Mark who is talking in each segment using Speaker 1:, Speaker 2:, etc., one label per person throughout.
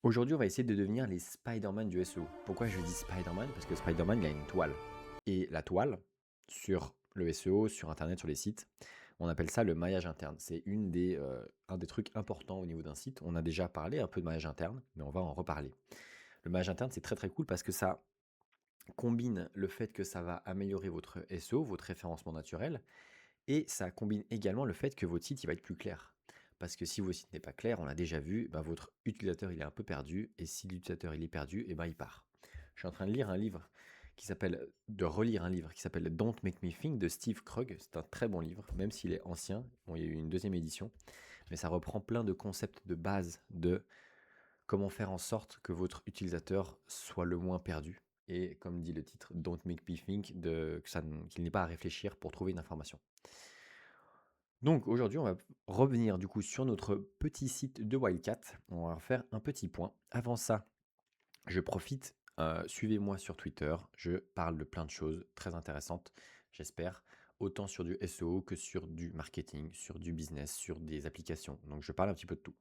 Speaker 1: Aujourd'hui, on va essayer de devenir les Spider-Man du SEO. Pourquoi je dis Spider-Man? Parce que Spider-Man, il a une toile. Et la toile, sur le SEO, sur Internet, sur les sites, on appelle ça le maillage interne. C'est un des trucs importants au niveau d'un site. On a déjà parlé un peu de maillage interne, mais on va en reparler. Le maillage interne, c'est très très cool parce que ça combine le fait que ça va améliorer votre SEO, votre référencement naturel, et ça combine également le fait que votre site il va être plus clair. Parce que si votre site n'est pas clair, on l'a déjà vu, bah, votre utilisateur il est un peu perdu, et si l'utilisateur il est perdu, et ben il part. Je suis en train de relire un livre qui s'appelle Don't Make Me Think de Steve Krug. C'est un très bon livre, même s'il est ancien. Bon, il y a eu une deuxième édition, mais ça reprend plein de concepts de base de comment faire en sorte que votre utilisateur soit le moins perdu. Et comme dit le titre, Don't Make Me Think, qu'il n'ait pas à réfléchir pour trouver une information. Donc aujourd'hui, on va revenir du coup sur notre petit site de Wildcat. On va faire un petit point. Avant ça, je profite, suivez-moi sur Twitter. Je parle de plein de choses très intéressantes, j'espère, autant sur du SEO que sur du marketing, sur du business, sur des applications. Donc je parle un petit peu de tout.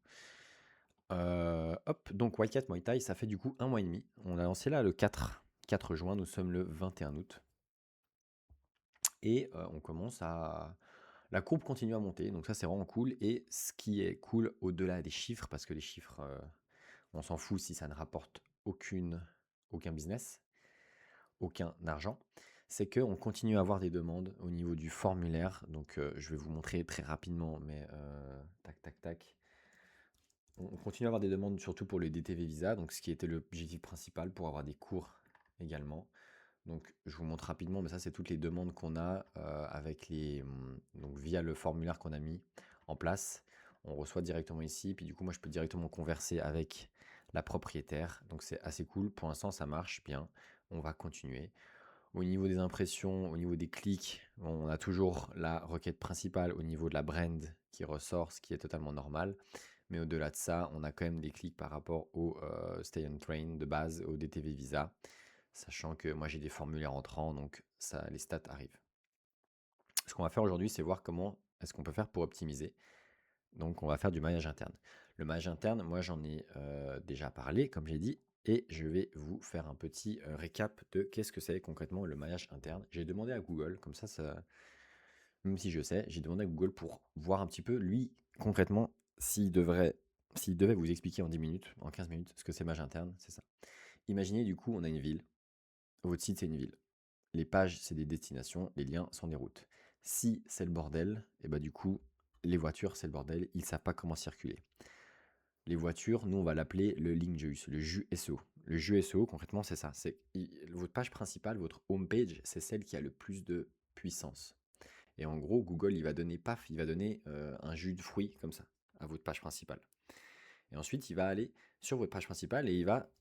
Speaker 1: Hop, donc Wildcat Muay Thai, ça fait du coup un mois et demi. On a lancé là le 4 juin, nous sommes le 21 août. Et on commence à la courbe continue à monter, donc ça c'est vraiment cool. Et ce qui est cool au-delà des chiffres, parce que les chiffres, on s'en fout si ça ne rapporte aucun business, aucun argent, c'est qu'on continue à avoir des demandes au niveau du formulaire. Donc je vais vous montrer très rapidement, mais tac tac tac. On continue à avoir des demandes surtout pour le DTV Visa, donc ce qui était l'objectif principal pour avoir des cours également. Donc je vous montre rapidement, mais ça c'est toutes les demandes qu'on a donc via le formulaire qu'on a mis en place. On reçoit directement ici, puis du coup moi je peux directement converser avec la propriétaire. Donc c'est assez cool. Pour l'instant ça marche bien. On va continuer. Au niveau des impressions, au niveau des clics, on a toujours la requête principale au niveau de la brand qui ressort, ce qui est totalement normal. Mais au-delà de ça, on a quand même des clics par rapport au Stay on Train de base, au DTV Visa, sachant que moi j'ai des formulaires entrants, donc ça, les stats arrivent. Ce qu'on va faire aujourd'hui, c'est voir comment est-ce qu'on peut faire pour optimiser. Donc on va faire du maillage interne. Le maillage interne, moi j'en ai déjà parlé, comme j'ai dit, et je vais vous faire un petit récap de qu'est-ce que c'est concrètement le maillage interne. J'ai demandé à Google, comme ça, même si je sais, j'ai demandé à Google pour voir un petit peu, lui, concrètement, s'il devait vous expliquer en 10 minutes, en 15 minutes, ce que c'est maillage interne, c'est ça. Imaginez du coup, on a une ville, votre site c'est une ville. Les pages, c'est des destinations, les liens sont des routes. Si c'est le bordel, et bah du coup, les voitures, c'est le bordel, ils ne savent pas comment circuler. Les voitures, nous, on va l'appeler le link juice, le jus SEO. Le jus SEO, concrètement, c'est ça. Votre page principale, votre home page, c'est celle qui a le plus de puissance. Et en gros, Google, il va donner, paf, il va donner un jus de fruits comme ça à votre page principale. Et ensuite, il va aller sur votre page principale et il va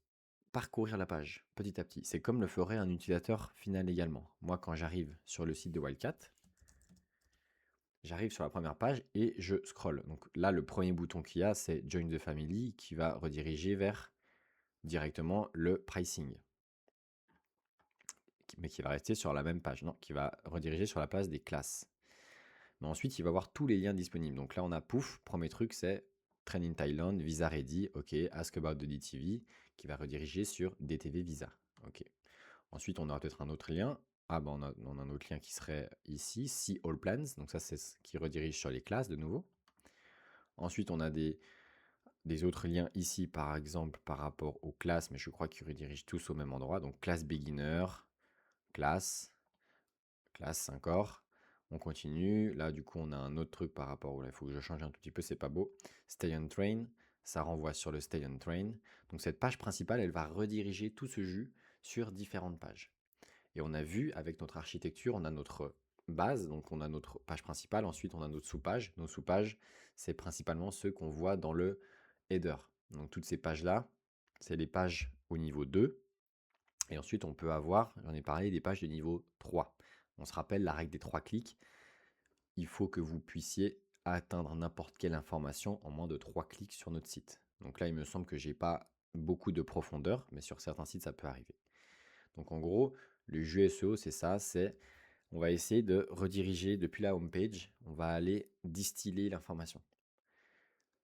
Speaker 1: parcourir la page petit à petit. C'est comme le ferait un utilisateur final également. Moi, quand j'arrive sur le site de Wildcat, j'arrive sur la première page et je scroll. Donc là, le premier bouton qu'il y a, c'est Join the Family qui va rediriger vers directement le pricing, mais qui va rester sur la même page, non, qui va rediriger sur la page des classes. Mais ensuite, il va voir tous les liens disponibles. Donc là, on a pouf, premier truc, c'est Train in Thailand, Visa Ready, ok, Ask About the DTV, qui va rediriger sur DTV Visa, ok. Ensuite, on aura peut-être un autre lien. Ah ben, on a un autre lien qui serait ici, See All Plans, donc ça, c'est ce qui redirige sur les classes de nouveau. Ensuite, on a des autres liens ici, par exemple, par rapport aux classes, mais je crois qu'ils redirigent tous au même endroit. Donc, classe beginner, classe, classe encore. On continue. Là, du coup, on a un autre truc par rapport. Il faut que je change un tout petit peu, c'est pas beau. Stay on train. Ça renvoie sur le Stay on train. Donc, cette page principale, elle va rediriger tout ce jus sur différentes pages. Et on a vu avec notre architecture, on a notre base, donc on a notre page principale. Ensuite, on a notre sous-page. Nos sous-pages, c'est principalement ceux qu'on voit dans le header. Donc, toutes ces pages-là, c'est les pages au niveau 2. Et ensuite, on peut avoir, j'en ai parlé, des pages de niveau 3. On se rappelle la règle des 3 clics. Il faut que vous puissiez atteindre n'importe quelle information en moins de 3 clics sur notre site. Donc là, il me semble que j'ai pas beaucoup de profondeur, mais sur certains sites, ça peut arriver. Donc en gros, le jeu SEO, c'est ça, on va essayer de rediriger depuis la home page, on va aller distiller l'information.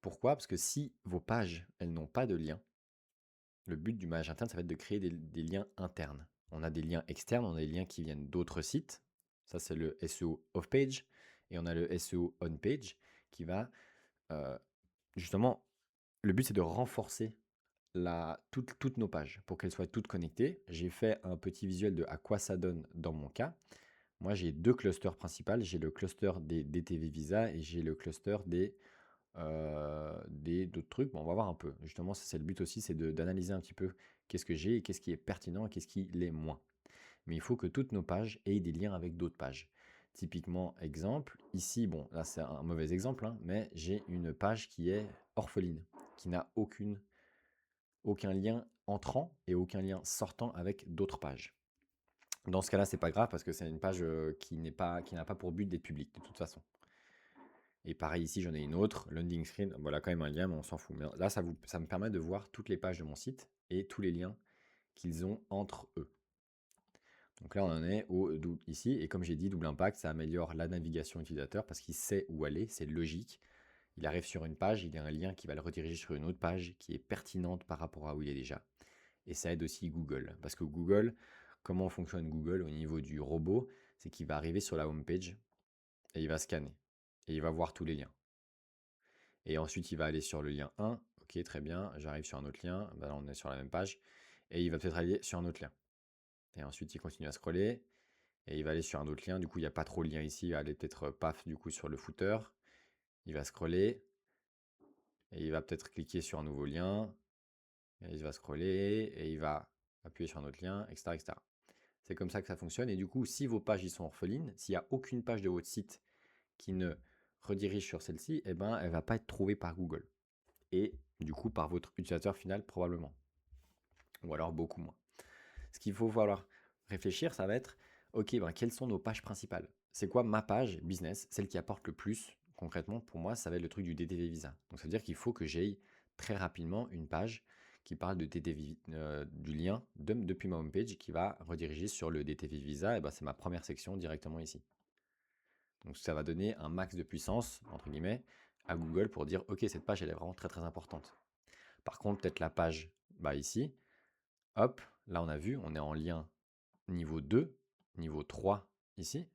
Speaker 1: Pourquoi? Parce que si vos pages, elles n'ont pas de lien, le but du maillage interne, ça va être de créer des liens internes. On a des liens externes, on a des liens qui viennent d'autres sites. Ça, c'est le SEO off-page. Et on a le SEO on-page qui va euh, justement, le but, c'est de renforcer toutes nos pages pour qu'elles soient toutes connectées. J'ai fait un petit visuel de à quoi ça donne dans mon cas. Moi, j'ai deux clusters principaux. J'ai le cluster des DTV Visa et j'ai le cluster des d'autres trucs. Bon, on va voir un peu. Justement, ça, c'est le but aussi, c'est d'analyser un petit peu qu'est-ce que j'ai et qu'est-ce qui est pertinent et qu'est-ce qui l'est moins. Mais il faut que toutes nos pages aient des liens avec d'autres pages. Typiquement, exemple, ici, bon, là c'est un mauvais exemple, hein, mais j'ai une page qui est orpheline, qui n'a aucun lien entrant et aucun lien sortant avec d'autres pages. Dans ce cas-là, c'est pas grave parce que c'est une page qui n'a pas pour but d'être publique de toute façon. Et pareil ici, j'en ai une autre, landing screen, voilà quand même un lien, mais on s'en fout. Mais là, ça me permet de voir toutes les pages de mon site et tous les liens qu'ils ont entre eux. Donc là, on en est ici, et comme j'ai dit, double impact, ça améliore la navigation utilisateur parce qu'il sait où aller, c'est logique. Il arrive sur une page, il y a un lien qui va le rediriger sur une autre page qui est pertinente par rapport à où il est déjà. Et ça aide aussi Google, parce que Google, comment fonctionne Google au niveau du robot, c'est qu'il va arriver sur la home page et il va scanner, et il va voir tous les liens. Et ensuite, il va aller sur le lien 1, ok, très bien, j'arrive sur un autre lien, ben là, on est sur la même page, et il va peut-être aller sur un autre lien. Et ensuite, il continue à scroller, et il va aller sur un autre lien. Du coup, il n'y a pas trop de lien ici. Il va aller peut-être paf du coup sur le footer. Il va scroller et il va peut-être cliquer sur un nouveau lien. Et il va scroller et il va appuyer sur un autre lien, etc., etc. C'est comme ça que ça fonctionne. Et du coup, si vos pages y sont orphelines, s'il n'y a aucune page de votre site qui ne redirige sur celle-ci, eh ben, elle ne va pas être trouvée par Google. Et du coup, par votre utilisateur final, probablement. Ou alors beaucoup moins. Ce qu'il faut falloir réfléchir, ça va être, ok, ben, quelles sont nos pages principales? C'est quoi ma page business, celle qui apporte le plus? Concrètement, pour moi, ça va être le truc du DTV Visa. Donc, ça veut dire qu'il faut que j'aille très rapidement une page qui parle de DTV, du lien depuis ma homepage qui va rediriger sur le DTV Visa. Et ben, c'est ma première section directement ici. Donc, ça va donner un max de puissance, entre guillemets, à Google pour dire, ok, cette page, elle est vraiment très, très importante. Par contre, peut-être la page, bah, ici, hop, là, on a vu, on est en lien niveau 2, niveau 3 ici.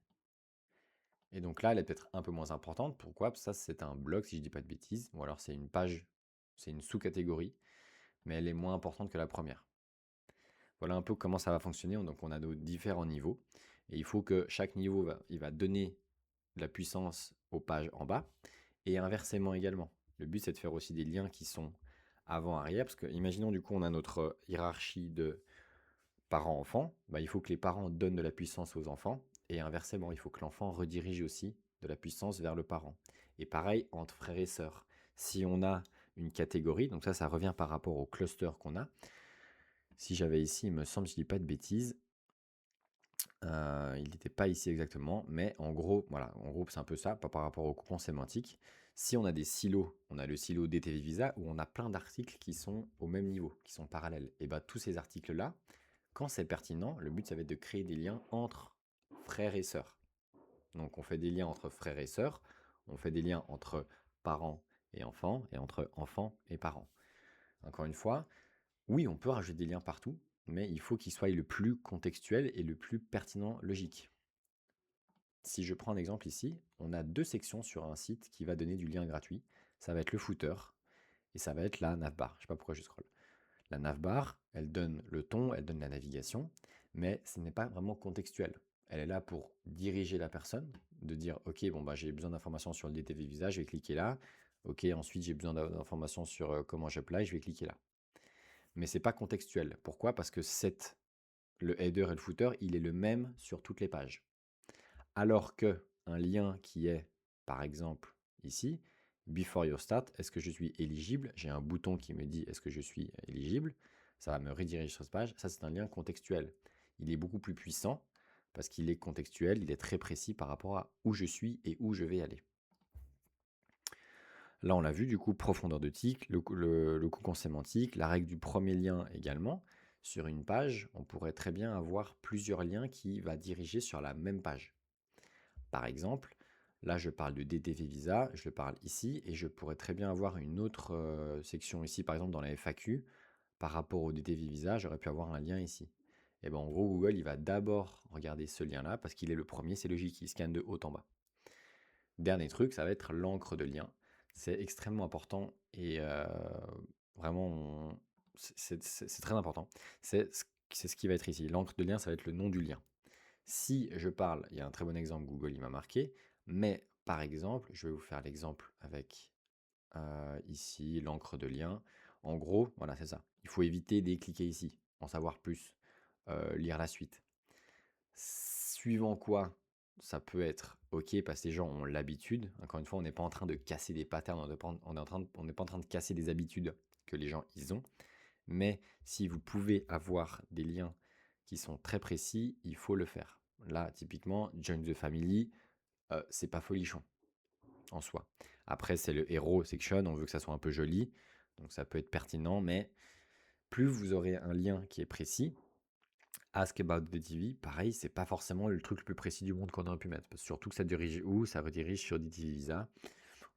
Speaker 1: Et donc là, elle est peut-être un peu moins importante. Pourquoi? Parce que ça, c'est un blog, si je ne dis pas de bêtises. Ou alors c'est une page, c'est une sous-catégorie, mais elle est moins importante que la première. Voilà un peu comment ça va fonctionner. Donc on a nos différents niveaux. Et il faut que chaque niveau, il va donner de la puissance aux pages en bas. Et inversement également. Le but, c'est de faire aussi des liens qui sont avant-arrière. Parce que imaginons du coup, on a notre hiérarchie de parents-enfants, bah, il faut que les parents donnent de la puissance aux enfants, et inversement, il faut que l'enfant redirige aussi de la puissance vers le parent. Et pareil entre frères et sœurs. Si on a une catégorie, donc ça revient par rapport au cluster qu'on a. Si j'avais ici, il me semble, je ne dis pas de bêtises, il n'était pas ici exactement, mais en gros, voilà, en gros c'est un peu ça, pas par rapport au coupon sémantique. Si on a des silos, on a le silo DTV Visa où on a plein d'articles qui sont au même niveau, qui sont parallèles. Et bien tous ces articles-là, quand c'est pertinent, le but ça va être de créer des liens entre frères et sœurs. Donc on fait des liens entre frères et sœurs, on fait des liens entre parents et entre enfants et parents. Encore une fois, oui, on peut rajouter des liens partout, mais il faut qu'ils soient le plus contextuel et le plus pertinent logique. Si je prends un exemple ici, on a deux sections sur un site qui va donner du lien gratuit. Ça va être le footer et ça va être la navbar. Je ne sais pas pourquoi je scroll. La navbar, elle donne le ton, elle donne la navigation, mais ce n'est pas vraiment contextuel. Elle est là pour diriger la personne, de dire ok, bon bah j'ai besoin d'informations sur le DTV Visa, je vais cliquer là. Ok, ensuite j'ai besoin d'informations sur comment j'apply, je vais cliquer là. Mais c'est pas contextuel. Pourquoi? Parce que le header et le footer, il est le même sur toutes les pages. Alors que un lien qui est, par exemple, ici, Before your start, est-ce que je suis éligible? J'ai un bouton qui me dit est-ce que je suis éligible? Ça va me rediriger sur cette page. Ça, c'est un lien contextuel. Il est beaucoup plus puissant parce qu'il est contextuel, il est très précis par rapport à où je suis et où je vais aller. Là, on l'a vu, du coup, profondeur de tic, le cocon sémantique, la règle du premier lien également. Sur une page, on pourrait très bien avoir plusieurs liens qui va diriger sur la même page. Par exemple, là je parle de DTV Visa, je le parle ici, et je pourrais très bien avoir une autre section ici, par exemple dans la FAQ, par rapport au DTV Visa, j'aurais pu avoir un lien ici. Et ben en gros, Google, il va d'abord regarder ce lien-là parce qu'il est le premier, c'est logique, il scanne de haut en bas. Dernier truc, ça va être l'encre de lien. C'est extrêmement important et vraiment, c'est très important. C'est ce qui va être ici. L'encre de lien, ça va être le nom du lien. Si je parle, il y a un très bon exemple, Google, il m'a marqué, mais par exemple, je vais vous faire l'exemple avec ici l'encre de lien. En gros, voilà, c'est ça. Il faut éviter de cliquer ici, en savoir plus, lire la suite. Suivant quoi, ça peut être OK parce que les gens ont l'habitude. Encore une fois, on n'est pas en train de casser des patterns, on n'est pas en train de casser des habitudes que les gens ils ont. Mais si vous pouvez avoir des liens qui sont très précis, il faut le faire. Là, typiquement, Join the Family, c'est pas folichon en soi. Après, c'est le hero section, on veut que ça soit un peu joli, donc ça peut être pertinent, mais plus vous aurez un lien qui est précis, Ask about the TV, pareil, c'est pas forcément le truc le plus précis du monde qu'on aurait pu mettre. Surtout que ça dirige où? Ça redirige sur DTV Visa.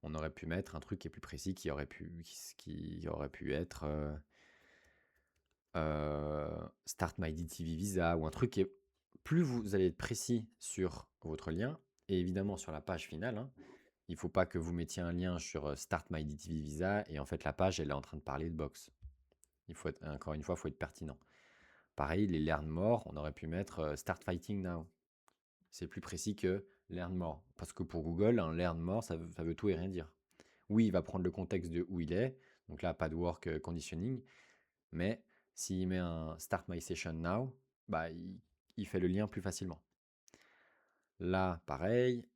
Speaker 1: On aurait pu mettre un truc qui est plus précis, qui aurait pu être Start My DTV Visa ou un truc qui est. Plus vous allez être précis sur votre lien, et évidemment sur la page finale, hein, il ne faut pas que vous mettiez un lien sur Start My DTV Visa et en fait la page elle est en train de parler de box. Il faut être, encore une fois, il faut être pertinent. Pareil, les Learn More, on aurait pu mettre Start Fighting Now. C'est plus précis que Learn More. Parce que pour Google, un Learn More, ça veut tout et rien dire. Oui, il va prendre le contexte de où il est. Donc là, pas de work conditioning. Mais s'il met un Start My Session Now, bah, il fait le lien plus facilement. Là, pareil.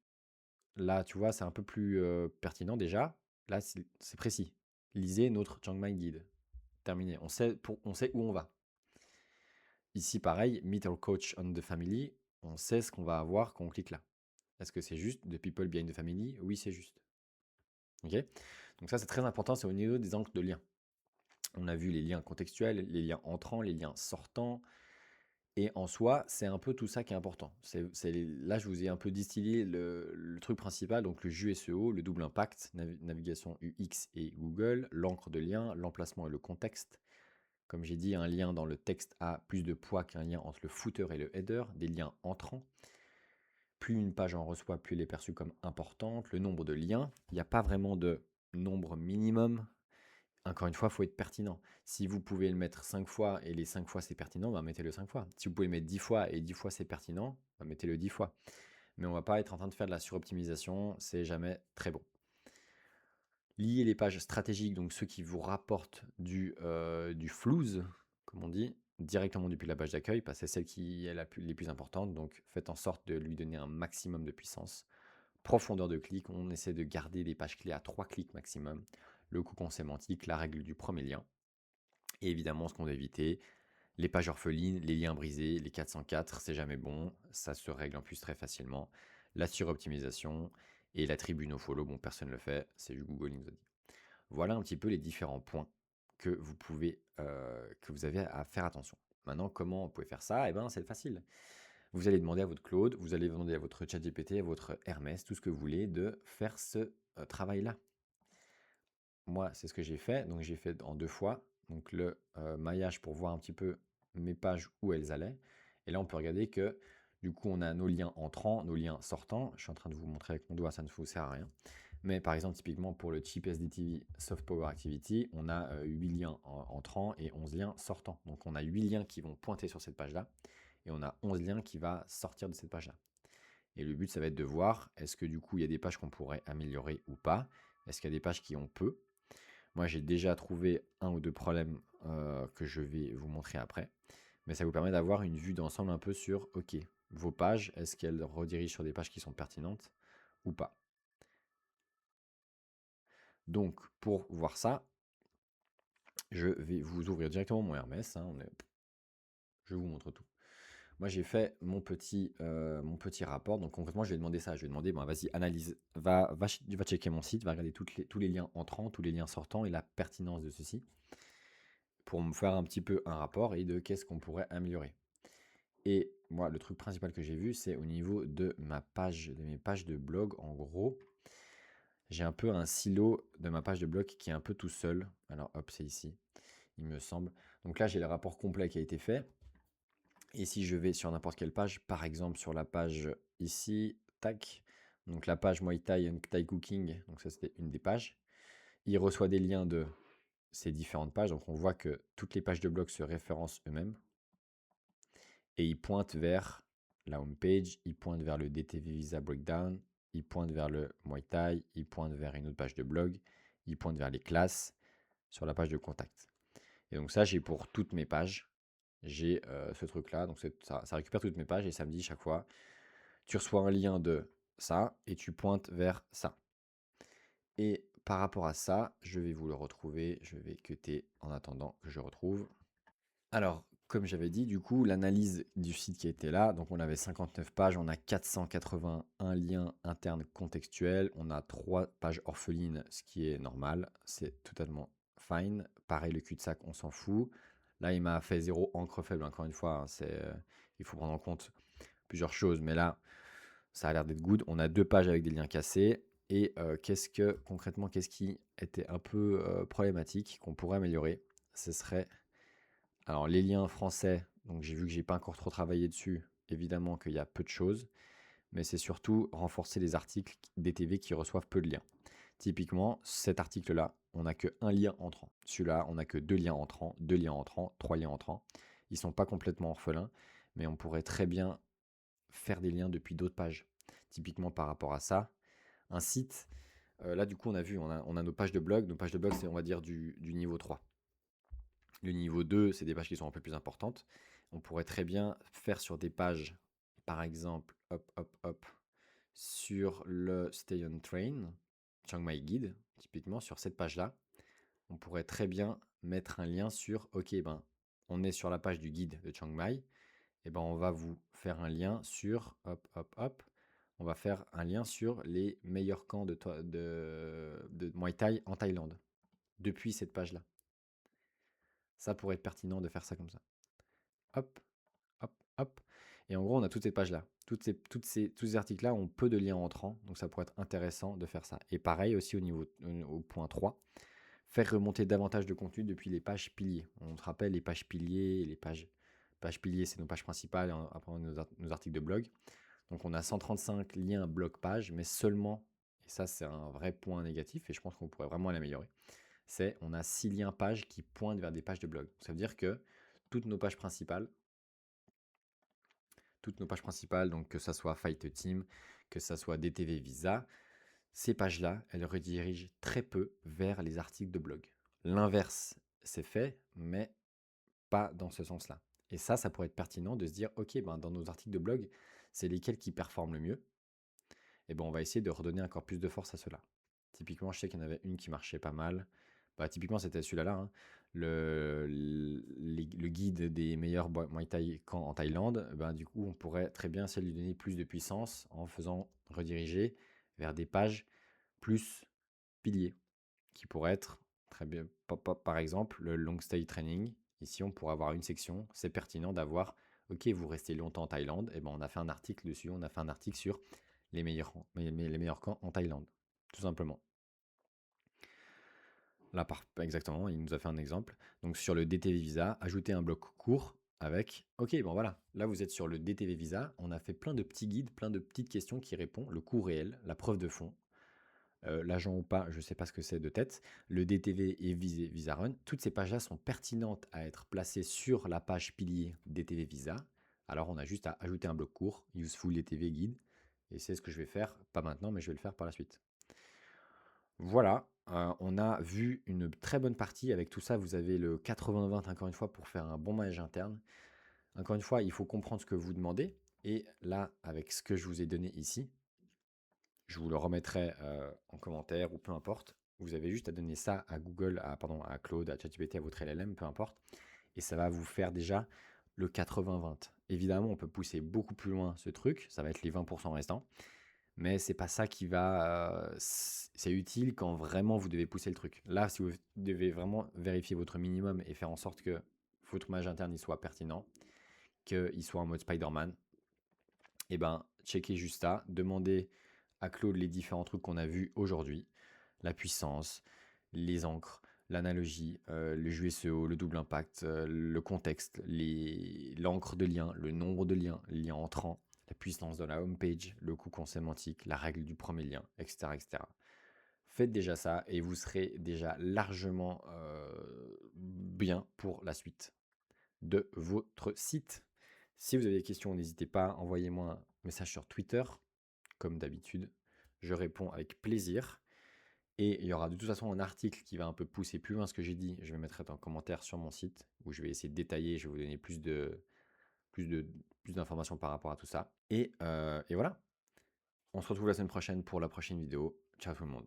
Speaker 1: Là, tu vois, c'est un peu plus pertinent déjà. Là, c'est précis. Lisez notre Chiang Mai Guide. Terminé. On sait où on va. Ici, pareil, Meet our coach on the family. On sait ce qu'on va avoir quand on clique là. Est-ce que c'est juste The People Behind the Family? Oui, c'est juste. Ok. Donc ça, c'est très important, c'est au niveau des angles de liens. On a vu les liens contextuels, les liens entrants, les liens sortants. Et en soi, c'est un peu tout ça qui est important. Là, je vous ai un peu distillé le truc principal, donc le JSEO, le double impact, navigation UX et Google, l'encre de lien, l'emplacement et le contexte. Comme j'ai dit, un lien dans le texte a plus de poids qu'un lien entre le footer et le header, des liens entrants. Plus une page en reçoit, plus elle est perçue comme importante. Le nombre de liens, il n'y a pas vraiment de nombre minimum. Encore une fois, il faut être pertinent. Si vous pouvez le mettre 5 fois et les 5 fois c'est pertinent, bah mettez-le 5 fois. Si vous pouvez le mettre 10 fois et 10 fois c'est pertinent, bah mettez-le 10 fois. Mais on ne va pas être en train de faire de la suroptimisation, c'est jamais très bon. Lier les pages stratégiques, donc ceux qui vous rapportent du flouze, comme on dit, directement depuis la page d'accueil, parce que c'est celle qui est les plus importantes, donc faites en sorte de lui donner un maximum de puissance. Profondeur de clic, on essaie de garder des pages clés à 3 clics maximum. Le cocon sémantique, la règle du premier lien. Et évidemment, ce qu'on doit éviter, les pages orphelines, les liens brisés, les 404, c'est jamais bon, ça se règle en plus très facilement. La suroptimisation et la tribu nofollow, bon, personne ne le fait, c'est du Google nous a dit. Voilà un petit peu les différents points que vous avez à faire attention. Maintenant, comment vous pouvez faire ça? Eh bien, c'est facile. Vous allez demander à votre Claude, vous allez demander à votre ChatGPT, à votre Hermès, tout ce que vous voulez, de faire ce travail-là. Moi, c'est ce que j'ai fait. Donc, j'ai fait en 2 fois. Donc, le maillage pour voir un petit peu mes pages où elles allaient. Et là, on peut regarder que du coup, on a nos liens entrants, nos liens sortants. Je suis en train de vous montrer avec mon doigt, ça ne vous sert à rien. Mais par exemple, typiquement pour le Cheap SDTV Soft Power Activity, on a 8 liens entrants et 11 liens sortants. Donc, on a 8 liens qui vont pointer sur cette page-là et on a 11 liens qui vont sortir de cette page-là. Et le but, ça va être de voir, est-ce que du coup, il y a des pages qu'on pourrait améliorer ou pas? Est-ce qu'il y a des pages qui ont peu? Moi, j'ai déjà trouvé un ou deux problèmes que je vais vous montrer après. Mais ça vous permet d'avoir une vue d'ensemble un peu sur, ok, vos pages, est-ce qu'elles redirigent sur des pages qui sont pertinentes ou pas? Donc, pour voir ça, je vais vous ouvrir directement mon Hermès. Hein, je vous montre tout. Moi, j'ai fait mon petit rapport. Donc, concrètement, je vais demander ça. Je vais demander, bon, vas-y, analyse, va checker mon site, va regarder tous les liens entrants, tous les liens sortants et la pertinence de ceci pour me faire un petit peu un rapport et de qu'est-ce qu'on pourrait améliorer. Et moi, le truc principal que j'ai vu, c'est au niveau de mes pages de blog. En gros, j'ai un peu un silo de ma page de blog qui est un peu tout seul. Alors, hop, c'est ici, il me semble. Donc là, j'ai le rapport complet qui a été fait. Et si je vais sur n'importe quelle page, par exemple sur la page ici, tac, donc la page Muay Thai and Thai Cooking, donc ça c'était une des pages, il reçoit des liens de ces différentes pages, donc on voit que toutes les pages de blog se référencent eux-mêmes, et ils pointent vers la home page, ils pointent vers le DTV Visa Breakdown, ils pointent vers le Muay Thai, ils pointent vers une autre page de blog, ils pointent vers les classes sur la page de contact. Et donc ça, j'ai pour toutes mes pages, j'ai ce truc-là, donc ça récupère toutes mes pages et ça me dit chaque fois, tu reçois un lien de ça et tu pointes vers ça. Et par rapport à ça, je vais vous le retrouver, je vais cutter en attendant que je retrouve. Alors, comme j'avais dit, du coup, l'analyse du site qui était là, donc on avait 59 pages, on a 481 liens internes contextuels, on a 3 pages orphelines, ce qui est normal, c'est totalement fine. Pareil, le cul-de-sac, on s'en fout. Là, il m'a fait 0 encre faible, encore une fois, hein, il faut prendre en compte plusieurs choses, mais là, ça a l'air d'être good. On a 2 pages avec des liens cassés. Et concrètement, qu'est-ce qui était un peu problématique, qu'on pourrait améliorer? Ce serait, alors les liens français, donc j'ai vu que j'ai pas encore trop travaillé dessus, évidemment qu'il y a peu de choses, mais c'est surtout renforcer les articles DTV qui reçoivent peu de liens. Typiquement, cet article-là, on n'a que un lien entrant. Celui-là, on n'a que 2 liens entrants, 2 liens entrants, 3 liens entrants. Ils sont pas complètement orphelins, mais on pourrait très bien faire des liens depuis d'autres pages. Typiquement par rapport à ça, un site, là du coup on a vu, on a nos pages de blog. Nos pages de blog, c'est on va dire du niveau 3. Le niveau 2, c'est des pages qui sont un peu plus importantes. On pourrait très bien faire sur des pages, par exemple, hop, hop, hop, sur le Stay on Train, Chiang Mai Guide, typiquement sur cette page-là, on pourrait très bien mettre un lien sur, ok, ben, on est sur la page du guide de Chiang Mai, et ben on va vous faire un lien sur, hop, hop, hop, on va faire un lien sur les meilleurs camps de Muay Thai en Thaïlande, depuis cette page-là. Ça pourrait être pertinent de faire ça comme ça. Hop, hop, hop. Et en gros, on a toutes ces pages-là. Tous ces articles-là ont peu de liens entrants, donc ça pourrait être intéressant de faire ça. Et pareil aussi au point 3, faire remonter davantage de contenu depuis les pages piliers. On se rappelle les pages piliers, pages piliers, c'est nos pages principales, et après nos articles de blog. Donc on a 135 liens blog page, mais seulement, et ça c'est un vrai point négatif, et je pense qu'on pourrait vraiment l'améliorer, c'est on a 6 liens pages qui pointent vers des pages de blog. Ça veut dire que toutes nos pages principales, donc que ça soit Fight Team, que ça soit DTV Visa, ces pages-là, elles redirigent très peu vers les articles de blog. L'inverse, c'est fait, mais pas dans ce sens-là. Et ça pourrait être pertinent de se dire, ok, ben dans nos articles de blog, c'est lesquels qui performent le mieux. Et ben on va essayer de redonner encore plus de force à cela. Typiquement, je sais qu'il y en avait une qui marchait pas mal. Bah, typiquement, c'était celui-là, hein. Le guide des meilleurs Muay Thai camps en Thaïlande, ben, du coup, on pourrait très bien essayer de lui donner plus de puissance en faisant rediriger vers des pages plus piliers, qui pourraient être très bien, par exemple, le long stay training. Ici, on pourrait avoir une section, c'est pertinent d'avoir, ok, vous restez longtemps en Thaïlande, et ben on a fait un article dessus, on a fait un article sur les meilleurs camps en Thaïlande, tout simplement. Là, exactement, il nous a fait un exemple. Donc sur le DTV Visa, ajouter un bloc court avec, ok, bon voilà, là vous êtes sur le DTV Visa, on a fait plein de petits guides, plein de petites questions qui répondent, le coût réel, la preuve de fond, l'agent ou pas, je ne sais pas ce que c'est de tête, le DTV et Visa Run, toutes ces pages-là sont pertinentes à être placées sur la page pilier DTV Visa. Alors on a juste à ajouter un bloc court, Useful DTV Guide, et c'est ce que je vais faire, pas maintenant, mais je vais le faire par la suite. Voilà, on a vu une très bonne partie. Avec tout ça, vous avez le 80-20 encore une fois pour faire un bon manège interne. Encore une fois, il faut comprendre ce que vous demandez. Et là, avec ce que je vous ai donné ici, je vous le remettrai en commentaire ou peu importe. Vous avez juste à donner ça à Google, à Claude, à ChatGPT, à votre LLM, peu importe. Et ça va vous faire déjà le 80-20. Évidemment, on peut pousser beaucoup plus loin ce truc. Ça va être les 20% restants. Mais c'est pas ça qui va. C'est utile quand vraiment vous devez pousser le truc. Là, si vous devez vraiment vérifier votre minimum et faire en sorte que votre image interne il soit pertinent, qu'il soit en mode Spider-Man, et ben checkez juste ça, demandez à Claude les différents trucs qu'on a vus aujourd'hui, la puissance, les encres, l'analogie, le jeu SEO, le double impact, le contexte, l'encre de lien, le nombre de liens, les liens entrants, la puissance de la home page, le coût sémantique, la règle du premier lien, etc., etc. Faites déjà ça et vous serez déjà largement bien pour la suite de votre site. Si vous avez des questions, n'hésitez pas, envoyez-moi un message sur Twitter, comme d'habitude. Je réponds avec plaisir. Et il y aura de toute façon un article qui va un peu pousser plus loin ce que j'ai dit. Je vais mettre en commentaire sur mon site où je vais essayer de détailler, je vais vous donner plus de, plus d'informations par rapport à tout ça. Et voilà, on se retrouve la semaine prochaine pour la prochaine vidéo. Ciao tout le monde.